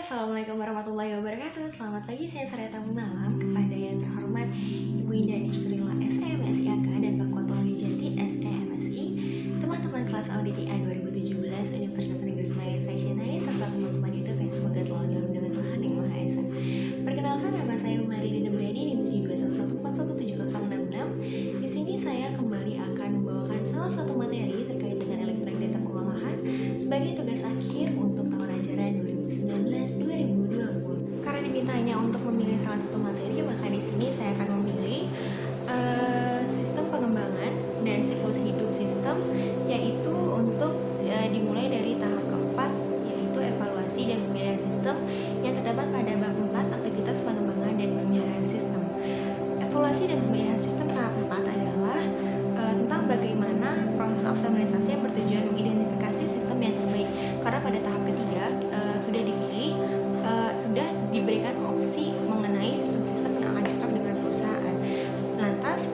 Assalamualaikum warahmatullahi wabarakatuh. Selamat pagi, siang, sore, atau malam kepada yang terhormat Ibu Indah Nishkurila SEMSIAK dan Pak Kotul Jati SEMSI, teman-teman kelas audit IA 2017 Universitas Negeri Semarang Saisyinai, serta teman-teman YouTube yang semoga selalu dalam lindungan Tuhan Yang Maha Esa. Perkenalkan, nama saya Umari Dina Mulyadi di 7211417066. Di sini saya kembali akan membawakan salah satu materi terkait dengan elektronik data pengolahan sebagai tugas akhir untuk tahun ajaran 2019-2020. Karena dimintanya untuk memilih salah satu materi, maka di sini saya akan memilih sistem pengembangan dan siklus hidup sistem, yaitu untuk dimulai dari tahap keempat, yaitu evaluasi dan pemilihan sistem yang terdapat pada bab 4 aktivitas pengembangan dan pemeliharaan sistem. Evaluasi dan pemilihan sistem tahap 4 adalah tentang bagaimana proses optimalisasi yang bertujuan mengidentifikasi sistem yang terbaik. Karena pada tahap ketiga sudah dipilih, sudah diberikan opsi mengenai sistem-sistem yang akan cocok dengan perusahaan. Lantas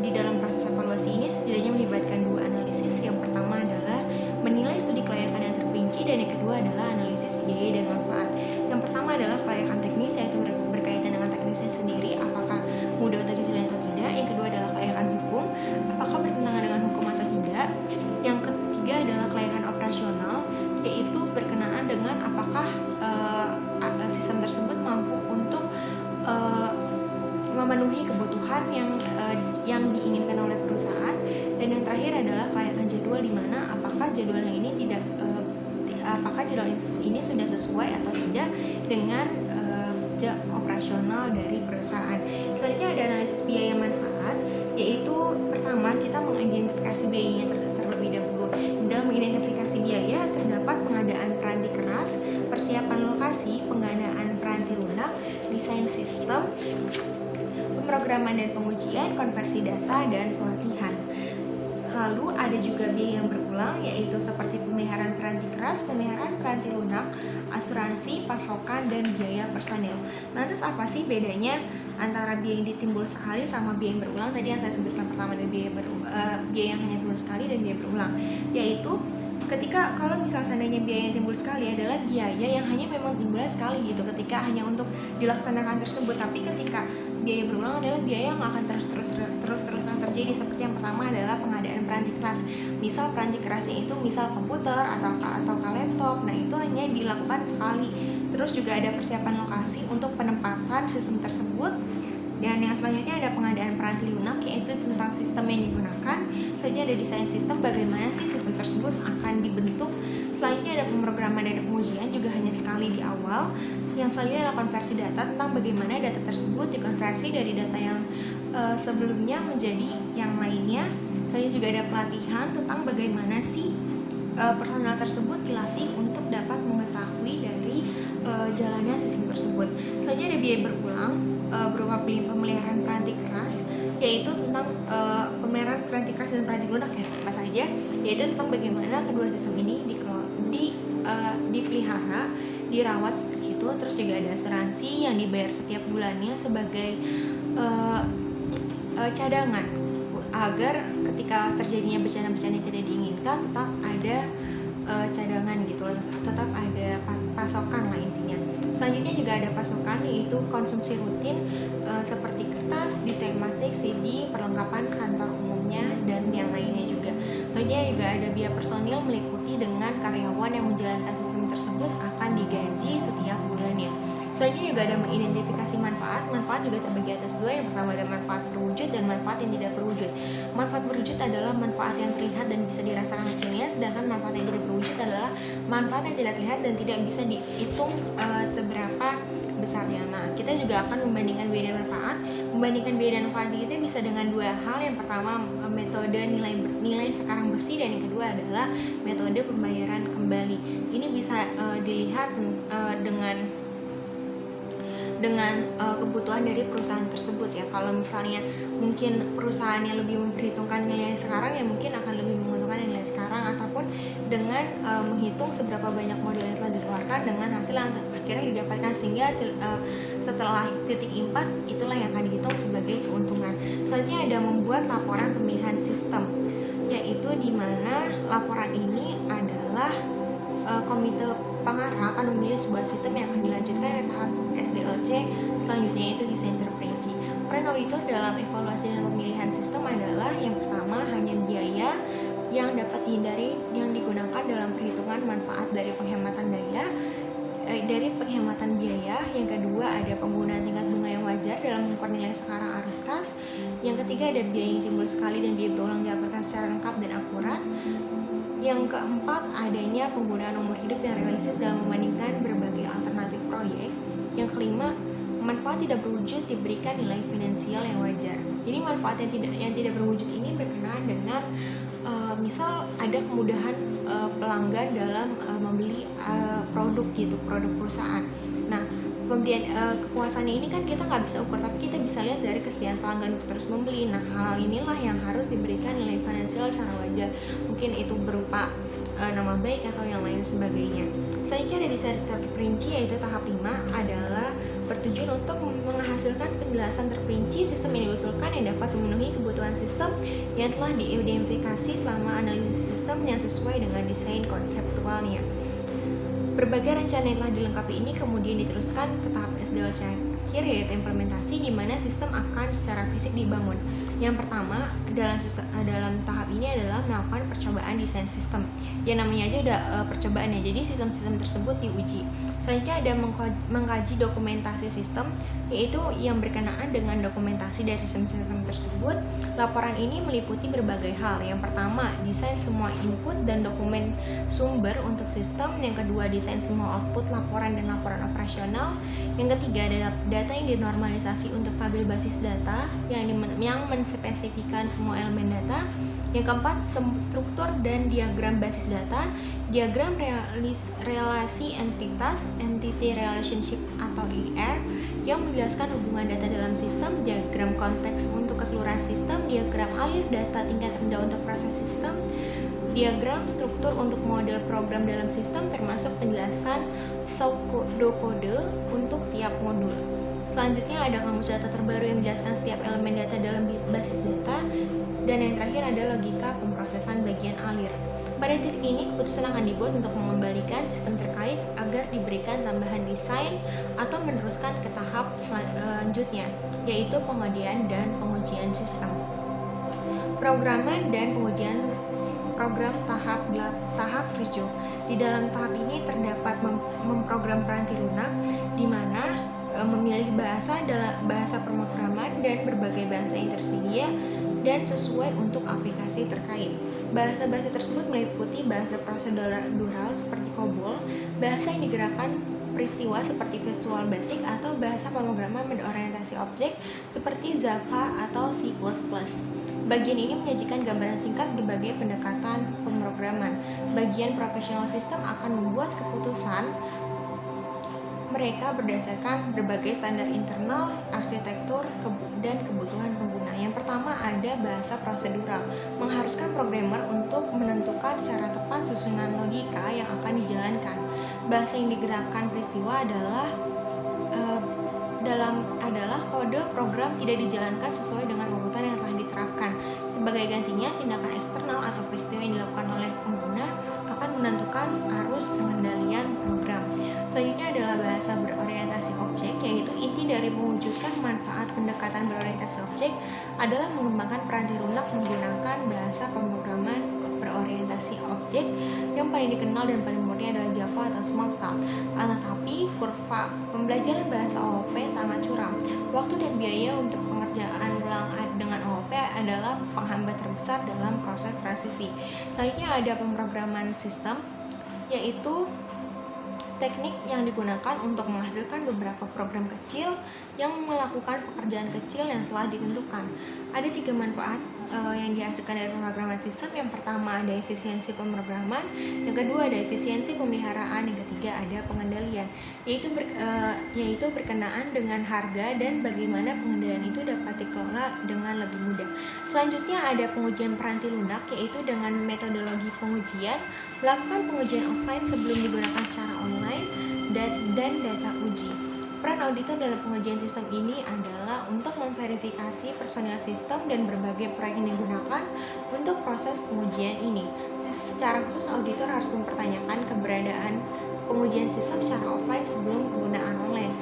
di dalam proses evaluasi ini setidaknya melibatkan dua analisis. Yang pertama adalah menilai studi kelayakan yang terperinci, dan yang kedua adalah analisis biaya dan manfaat. Yang pertama adalah kelayakan teknis, yaitu berkaitan dengan teknisnya sendiri, apakah mudah untuk dijalani atau tidak. Yang kedua adalah kelayakan hukum, apakah bertentangan dengan hukum atau tidak. Yang ketiga adalah kelayakan operasional, yaitu berkenaan dengan apakah sistem tersebut mampu untuk memenuhi kebutuhan yang diinginkan oleh perusahaan. Dan yang terakhir adalah kelayakan jadwal, di mana apakah jadwalnya ini apakah jadwal ini sudah sesuai atau tidak dengan operasional dari perusahaan. Selanjutnya ada analisis biaya manfaat, yaitu pertama kita mengidentifikasi biayanya terlebih dahulu. Dalam mengidentifikasi biaya terdapat pengadaan peranti keras, persiapan lokasi, pengadaan peranti lunak, desain sistem, pemrograman dan pengujian, konversi data, dan pelatihan. Lalu ada juga biaya yang berulang, yaitu seperti pemeliharaan peranti keras, pemeliharaan peranti lunak, asuransi, pasokan, dan biaya personil. Lantas apa sih bedanya antara biaya yang ditimbul sekali sama biaya yang berulang? Tadi yang saya sebutkan pertama adalah biaya yang hanya timbul sekali dan biaya berulang, yaitu ketika kalau misal seandainya biaya yang timbul sekali adalah biaya yang hanya memang timbul sekali gitu ketika hanya untuk dilaksanakan tersebut. Tapi ketika biaya berulang adalah biaya yang akan terus-terusan terjadi. Seperti yang pertama adalah pengadaan peranti keras. Misal peranti kerasnya itu misal komputer atau laptop. Nah, itu hanya dilakukan sekali. Terus juga ada persiapan lokasi untuk penempatan sistem tersebut. Dan yang selanjutnya ada pengadaan peranti lunak, yaitu tentang sistem yang digunakan. Selanjutnya ada desain sistem, bagaimana sih sistem tersebut akan dibentuk. Selanjutnya ada pemrograman dan pengujian, juga hanya sekali di awal. Yang selanjutnya adalah konversi data, tentang bagaimana data tersebut dikonversi dari data yang sebelumnya menjadi yang lainnya. Selanjutnya juga ada pelatihan, tentang bagaimana sih personal tersebut dilatih untuk dapat mengetahui dari jalannya sistem tersebut. Selanjutnya ada biaya berulang, berupa pemeliharaan peranti keras, yaitu tentang pemeliharaan peranti keras dan peranti lunak ya apa saja, yaitu tentang bagaimana kedua sistem ini dipelihara, dirawat seperti itu. Terus juga ada asuransi yang dibayar setiap bulannya sebagai cadangan agar ketika terjadinya bencana-bencana yang tidak diinginkan tetap ada cadangan gitu, tetap ada pasokan lah intinya. Selanjutnya juga ada pasokan, yaitu konsumsi rutin seperti kertas, desain plastik, CD, perlengkapan kantor umumnya, dan yang lainnya juga. Selanjutnya juga ada biaya personil meliputi dengan karyawan yang menjalankan sistem tersebut akan digaji setiap bulannya. Selanjutnya juga ada mengidentifikasi manfaat. Manfaat juga terbagi atas dua. Yang pertama ada manfaat berwujud dan manfaat yang tidak berwujud. Manfaat berwujud adalah manfaat yang terlihat dan bisa dirasakan hasilnya, sedangkan manfaat yang tidak berwujud adalah manfaat yang tidak terlihat dan tidak bisa dihitung seberapa besarnya. Nah, kita juga akan membandingkan biaya dan manfaat. Membandingkan biaya dan manfaat kita bisa dengan dua hal. Yang pertama metode nilai sekarang bersih, dan yang kedua adalah metode pembayaran kembali. Ini bisa dilihat dengan kebutuhan dari perusahaan tersebut ya. Kalau misalnya mungkin perusahaannya lebih memperhitungkan nilai sekarang, ya mungkin akan lebih menguntungkan nilai sekarang, ataupun dengan menghitung seberapa banyak modal yang telah dikeluarkan dengan hasil yang akhirnya didapatkan, sehingga setelah titik impas itulah yang akan dihitung sebagai keuntungan. Selanjutnya ada membuat laporan pemilihan sistem, yaitu di mana laporan ini adalah komite pengarah akan memilih sebuah sistem yang akan dilanjutkan ke tahap SDLC selanjutnya, yaitu desain terperinci. Peran auditor dalam evaluasi dan pemilihan sistem adalah yang pertama, hanya biaya yang dapat dihindari yang digunakan dalam perhitungan manfaat dari penghematan biaya. Yang kedua, ada penggunaan tingkat bunga yang wajar dalam mengukur nilai sekarang arus kas. Yang ketiga, ada biaya yang timbul sekali dan biaya berulang dilaporkan secara lengkap dan akurat. Yang keempat, adanya penggunaan umur hidup yang realistis dalam membandingkan berbagai alternatif proyek. Yang kelima, manfaat tidak berwujud diberikan nilai finansial yang wajar. Jadi manfaat yang tidak berwujud ini berkenaan dengan misal ada kemudahan pelanggan dalam membeli produk perusahaan. Nah, pembelian kepuasannya ini kan kita nggak bisa ukur, tapi kita bisa lihat dari kesediaan pelanggan untuk terus membeli. Nah, hal inilah yang harus diberikan nilai finansial secara wajar. Mungkin itu berupa nama baik atau yang lain sebagainya. Selanjutnya ada desain terperinci, yaitu tahap 5 adalah bertujuan untuk menghasilkan penjelasan terperinci sistem yang diusulkan yang dapat memenuhi kebutuhan sistem yang telah diidentifikasi selama analisis sistem yang sesuai dengan desain konseptualnya. Berbagai rencana yang telah dilengkapi ini kemudian diteruskan ke tahap SDLC akhir, yaitu implementasi, di mana sistem akan secara fisik dibangun. Yang pertama dalam tahap ini adalah melakukan percobaan desain sistem. Ya namanya aja udah percobaan ya, jadi sistem-sistem tersebut diuji. Selanjutnya ada mengkaji dokumentasi sistem, yaitu yang berkenaan dengan dokumentasi dari sistem-sistem tersebut. Laporan ini meliputi berbagai hal. Yang pertama, desain semua input dan dokumen sumber untuk sistem. Yang kedua, desain semua output laporan dan laporan operasional. Yang ketiga, ada data yang dinormalisasi untuk tabel basis data yang menspesifikkan semua elemen data. Yang keempat, struktur dan diagram basis data, diagram relasi entitas, entity relationship atau ER, yang menjelaskan hubungan data dalam sistem, diagram konteks untuk keseluruhan sistem, diagram alir data tingkat rendah untuk proses sistem, diagram struktur untuk model program dalam sistem, termasuk penjelasan pseudokode untuk tiap modul. Selanjutnya ada kamus data terbaru yang menjelaskan setiap elemen data dalam basis data. Dan yang terakhir ada logika pemrosesan bagian alir. Pada titik ini, keputusan akan dibuat untuk mengembalikan sistem terkait agar diberikan tambahan desain atau meneruskan ke tahap selanjutnya, yaitu pengujian dan pengujian sistem. Programan dan pengujian program tahap 7. Di dalam tahap ini terdapat memprogram peranti lunak, di mana memilih bahasa pemrograman dan berbagai bahasa yang tersedia dan sesuai untuk aplikasi terkait. Bahasa-bahasa tersebut meliputi bahasa prosedural seperti COBOL, bahasa yang digerakkan peristiwa seperti Visual Basic, atau bahasa pemrograman berorientasi objek seperti Java atau C++. Bagian ini menyajikan gambaran singkat berbagai pendekatan pemrograman. Bagian professional system akan membuat keputusan mereka berdasarkan berbagai standar internal, arsitektur, dan kebutuhan pengguna. Yang pertama ada bahasa prosedural, mengharuskan programmer untuk menentukan secara tepat susunan logika yang akan dijalankan. Bahasa yang digerakkan peristiwa adalah kode program tidak dijalankan sesuai dengan urutan yang telah diterapkan. Sebagai gantinya, tindakan eksternal atau peristiwa yang dilakukan oleh pengguna akan menentukan arus pengendalian program. Selanjutnya adalah bahasa berorientasi objek, yaitu inti dari mewujudkan manfaat pendekatan berorientasi objek adalah mengembangkan peranti lunak menggunakan bahasa pemrograman berorientasi objek. Yang paling dikenal dan paling murni adalah Java atau Smalltalk. Tetapi kurva pembelajaran bahasa OOP sangat curam. Waktu dan biaya untuk pengerjaan ulang dengan OOP adalah penghambat terbesar dalam proses transisi. Selanjutnya ada pemrograman sistem, yaitu teknik yang digunakan untuk menghasilkan beberapa program kecil yang melakukan pekerjaan kecil yang telah ditentukan. Ada 3 manfaat yang dihasilkan dari pemrograman sistem. Yang pertama ada efisiensi pemrograman, yang kedua ada efisiensi pemeliharaan, yang ketiga ada pengendalian, yaitu berkenaan dengan harga dan bagaimana pengendalian itu dapat dikelola dengan lebih mudah. Selanjutnya ada pengujian peranti lunak, yaitu dengan metodologi pengujian, melakukan pengujian offline sebelum digunakan secara online dan data uji. Peran auditor dalam pengujian sistem ini adalah untuk memverifikasi personil sistem dan berbagai proyek yang digunakan untuk proses pengujian ini. Secara khusus, auditor harus mempertanyakan keberadaan pengujian sistem secara offline sebelum penggunaan online,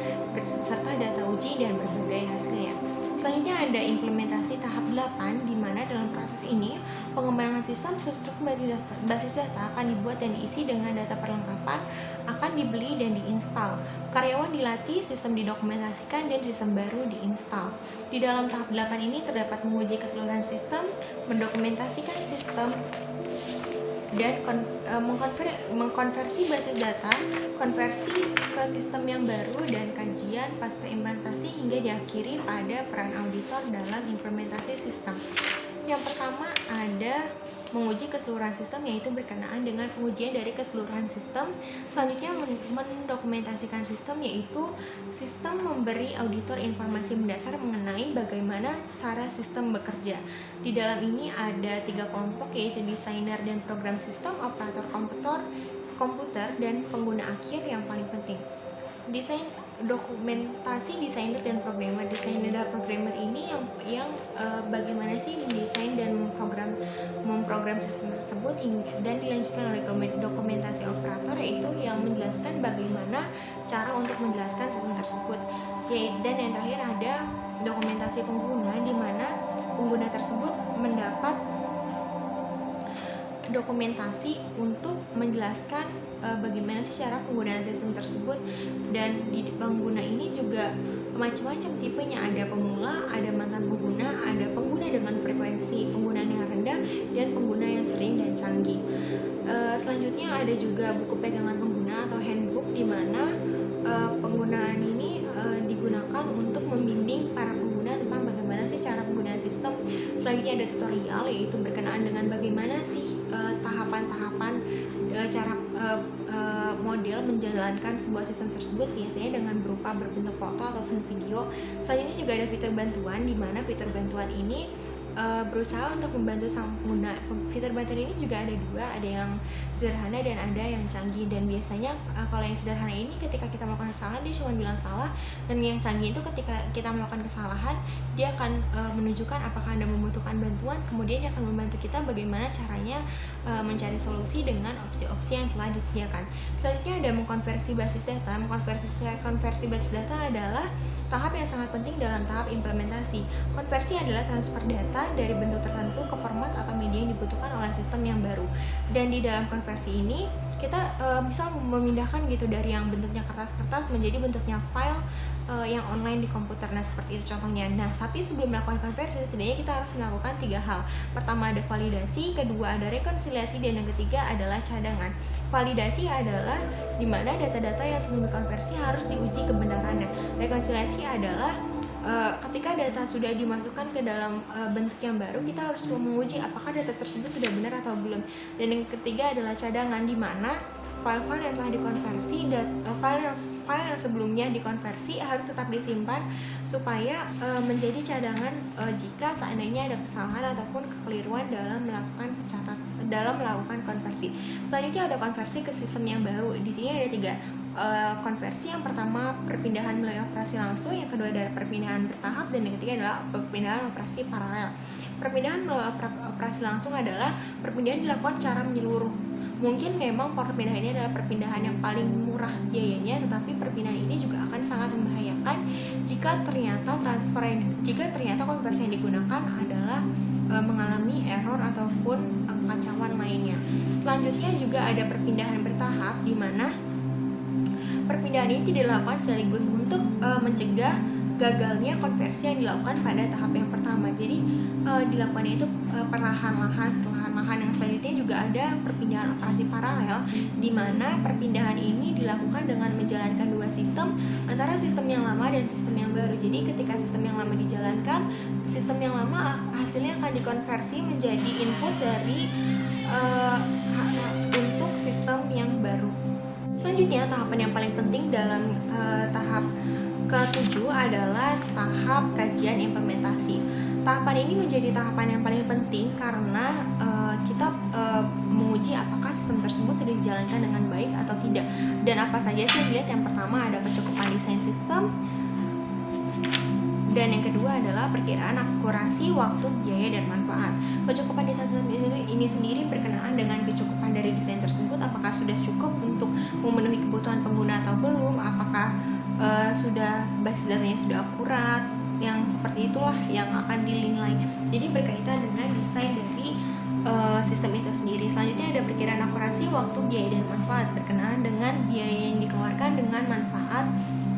serta data uji dan berbagai hasilnya. Selanjutnya ada implementasi tahap 8, di mana dalam proses ini pengembangan sistem struktur basis data akan dibuat dan diisi dengan data perlengkapan, akan dibeli dan diinstal. Karyawan dilatih, sistem didokumentasikan, dan sistem baru diinstal. Di dalam tahap 8 ini terdapat menguji keseluruhan sistem, mendokumentasikan sistem, dan mengkonversi basis data, konversi ke sistem yang baru, dan kajian pasca implementasi hingga diakhiri pada peran auditor dalam implementasi sistem. Yang pertama ada menguji keseluruhan sistem, yaitu berkenaan dengan pengujian dari keseluruhan sistem. Selanjutnya mendokumentasikan sistem, yaitu sistem memberi auditor informasi mendasar mengenai bagaimana cara sistem bekerja. Di dalam ini ada 3 kelompok, yaitu desainer dan program sistem, operator komputer, dan pengguna akhir yang paling penting. Dokumentasi desainer dan programmer. Desainer dan programmer ini yang bagaimana sih mendesain dan memprogram sistem tersebut, dan dilanjutkan oleh dokumentasi operator, yaitu yang menjelaskan bagaimana cara untuk menjelaskan sistem tersebut. Dan yang terakhir ada dokumentasi pengguna, di mana pengguna tersebut mendapat dokumentasi untuk menjelaskan bagaimana sih cara penggunaan sistem tersebut. Dan di pengguna ini juga macam-macam tipenya, ada pemula, ada mantan pengguna, ada pengguna dengan frekuensi penggunaan yang rendah, dan pengguna yang sering dan canggih. Selanjutnya ada juga buku pegangan pengguna atau handbook, di mana penggunaan ini digunakan untuk membimbing para pengguna tentang bagaimana sih cara penggunaan sistem. Selanjutnya ada tutorial, yaitu berkenaan dengan bagaimana sih tahapan-tahapan cara model menjalankan sebuah sistem tersebut, biasanya dengan berbentuk foto ataupun video. Selanjutnya juga ada fitur bantuan, di mana fitur bantuan ini berusaha untuk membantu sang pengguna. Fitur bantuan ini juga ada 2, ada yang sederhana dan ada yang canggih. Dan biasanya kalau yang sederhana ini ketika kita melakukan kesalahan dia cuma bilang salah, dan yang canggih itu ketika kita melakukan kesalahan dia akan menunjukkan apakah Anda membutuhkan bantuan, kemudian dia akan membantu kita bagaimana caranya mencari solusi dengan opsi-opsi yang telah disediakan. Selanjutnya ada mengkonversi basis data. Konversi basis data adalah tahap yang sangat penting dalam tahap implementasi. Konversi adalah transfer data dari bentuk tertentu ke format atau media yang dibutuhkan oleh sistem yang baru. Dan di dalam konversi ini kita bisa memindahkan gitu dari yang bentuknya kertas-kertas menjadi bentuknya file yang online di komputer. Nah, seperti itu contohnya. Nah, tapi sebelum melakukan konversi setidaknya kita harus melakukan 3 hal. Pertama ada validasi, kedua ada rekonsiliasi, dan yang ketiga adalah cadangan. Validasi adalah di mana data-data yang sebelum dikonversi harus diuji kebenarannya. Rekonsiliasi adalah ketika data sudah dimasukkan ke dalam bentuk yang baru, kita harus menguji apakah data tersebut sudah benar atau belum. Dan yang ketiga adalah cadangan, di mana file-file yang telah dikonversi dan file yang sebelumnya dikonversi harus tetap disimpan supaya menjadi cadangan jika seandainya ada kesalahan ataupun kekeliruan dalam melakukan konversi. Selanjutnya ada konversi ke sistem yang baru. Di sini ada 3 konversi. Yang pertama perpindahan melalui operasi langsung, yang kedua adalah perpindahan bertahap, dan yang ketiga adalah perpindahan operasi paralel. Perpindahan melalui operasi langsung adalah perpindahan dilakukan secara menyeluruh. Mungkin memang perpindahan ini adalah perpindahan yang paling murah biayanya, tetapi perpindahan ini juga akan sangat membahayakan jika ternyata konversi yang digunakan adalah mengalami error ataupun kekacauan lainnya. Selanjutnya juga ada perpindahan bertahap, di mana perpindahan ini tidak dilakukan sekaligus untuk mencegah gagalnya konversi yang dilakukan pada tahap yang pertama. Jadi dilakukannya itu perlahan-lahan. Yang selanjutnya juga ada perpindahan operasi paralel, di mana perpindahan ini dilakukan dengan menjalankan 2 sistem antara sistem yang lama dan sistem yang baru. Jadi ketika sistem yang lama dijalankan, sistem yang lama hasilnya akan dikonversi menjadi input dari untuk sistem yang baru. Selanjutnya, tahapan yang paling penting dalam tahap ke-7 adalah tahap kajian implementasi. Tahapan ini menjadi tahapan yang paling penting karena kita menguji apakah sistem tersebut sudah dijalankan dengan baik atau tidak, dan apa saja sih dilihat. Yang pertama ada kecukupan desain sistem, dan yang kedua adalah perkiraan akurasi, waktu, biaya, dan manfaat. Kecukupan desain sistem ini sendiri berkenaan dengan kecukupan dari desain tersebut, apakah sudah cukup untuk memenuhi kebutuhan pengguna atau belum, apakah sudah basis datanya sudah akurat, yang seperti itulah yang akan dinilai. Jadi berkaitan dengan desain dari sistem itu sendiri. Selanjutnya ada perkiraan akurasi waktu, biaya, dan manfaat berkenaan dengan biaya yang dikeluarkan dengan manfaat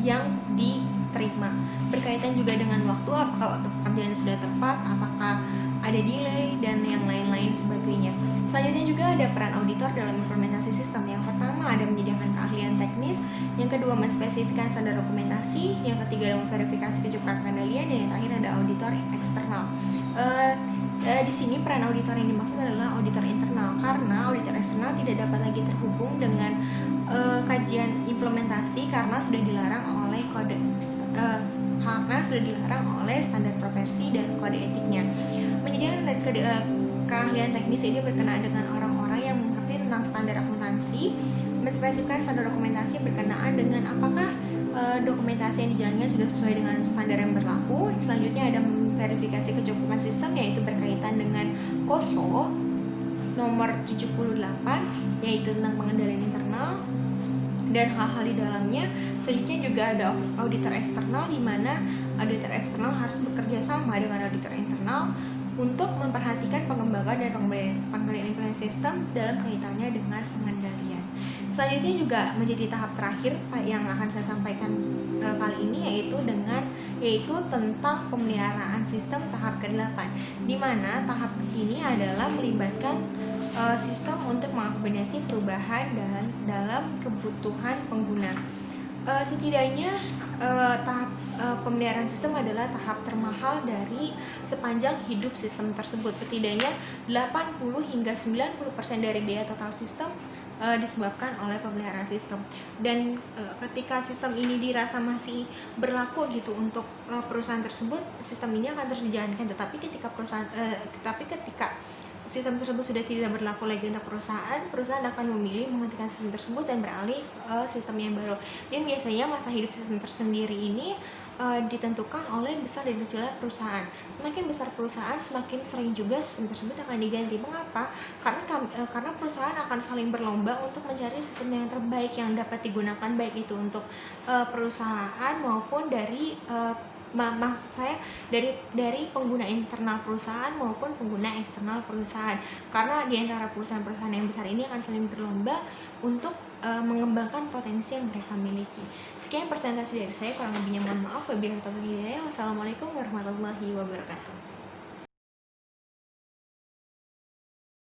yang diterima. Berkaitan juga dengan waktu, apakah waktu pekerjaan sudah tepat, apakah ada delay, dan yang lain-lain sebagainya. Selanjutnya juga ada peran auditor dalam implementasi sistem. Yang pertama ada menyediakan keahlian teknis, yang kedua menspesifikkan standar dokumentasi, yang ketiga ada memverifikasi kecukupan pengendalian, dan yang terakhir ada auditor eksternal. Di sini peran auditor yang dimaksud adalah auditor internal, karena auditor eksternal tidak dapat lagi terhubung dengan kajian implementasi karena sudah dilarang oleh standar profesi dan kode etiknya. Menyediakan keahlian teknis ini berkenaan dengan orang-orang yang mengerti tentang standar akuntansi, menspesifikasikan standar dokumentasi berkenaan dengan apakah dokumentasi yang dijalankan sudah sesuai dengan standar yang berlaku. Selanjutnya ada verifikasi kecukupan sistem, yaitu berkaitan dengan KOSO nomor 78, yaitu tentang pengendalian internal dan hal-hal di dalamnya. Selanjutnya juga ada auditor eksternal, di mana auditor eksternal harus bekerja sama dengan auditor internal untuk memperhatikan pengembangan dan pengendalian implementasi sistem dalam kaitannya dengan pengendalian. Selanjutnya juga menjadi tahap terakhir yang akan saya sampaikan kali ini, yaitu tentang pemeliharaan sistem tahap ke-8, di mana tahap ini adalah melibatkan sistem untuk mengakomodasi perubahan dalam kebutuhan pengguna. Setidaknya tahap pemeliharaan sistem adalah tahap termahal dari sepanjang hidup sistem tersebut. Setidaknya 80 hingga 90% dari biaya total sistem disebabkan oleh pemeliharaan sistem. Dan ketika sistem ini dirasa masih berlaku gitu untuk perusahaan tersebut, sistem ini akan terus dijalankan. Tetapi ketika sistem tersebut sudah tidak berlaku lagi untuk perusahaan akan memilih menghentikan sistem tersebut dan beralih ke sistem yang baru. Dan biasanya masa hidup sistem tersendiri ini ditentukan oleh besar dan kecilnya perusahaan. Semakin besar perusahaan, semakin sering juga sistem tersebut akan diganti. Mengapa? Karena perusahaan akan saling berlomba untuk mencari sistem yang terbaik yang dapat digunakan, baik itu untuk perusahaan maupun dari maksud saya dari pengguna internal perusahaan maupun pengguna eksternal perusahaan. Karena di antara perusahaan-perusahaan yang besar ini akan saling berlomba untuk mengembangkan potensi yang mereka miliki. Sekian presentasi dari saya, kurang lebihnya mohon maaf. Wassalamualaikum warahmatullahi wabarakatuh.